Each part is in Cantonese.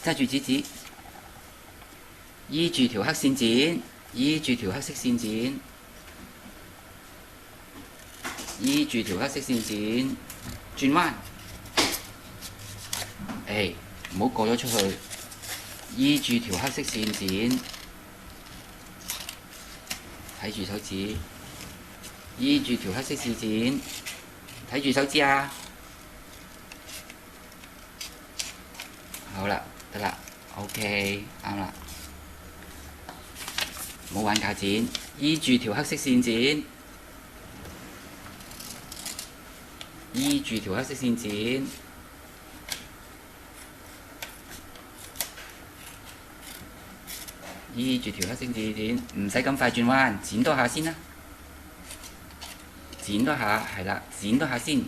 揸住紙紙，依住條黑線剪，依住條黑色線剪，依住條黑色線剪，轉彎。唔好過咗出去，依住條黑色線剪，睇住手指，依住條黑色線剪，睇住手指啊！好啦，得啦 ，OK， 啱啦。唔好玩鉸剪，依住條黑色線剪，依住條黑色線剪，依住條黑色線剪，唔使咁快轉彎，剪多下先啦。剪多下，係啦，剪多下先，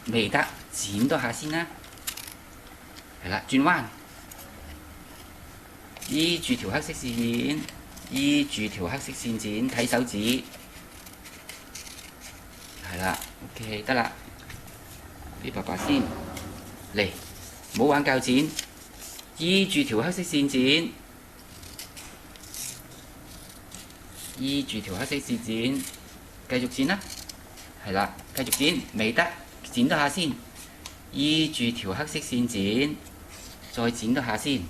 未得，剪多下先啦。係啦，轉彎，依住條黑色線剪，依住條黑色線剪，睇手指，係啦 ，OK， 得啦，俾爸爸先，嚟，唔好玩鉸剪，依住條黑色線剪，依住條黑色線剪，繼續剪啦，係啦，繼續剪，未得，剪多下先，依住條黑色線剪。再剪多下先，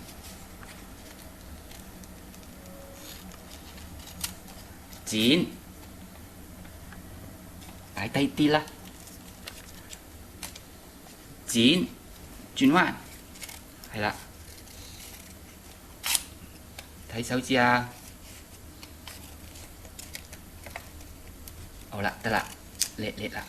剪，擺低啲啦，剪，轉彎，係啦，睇手指啊，好啦，得啦，叻啦。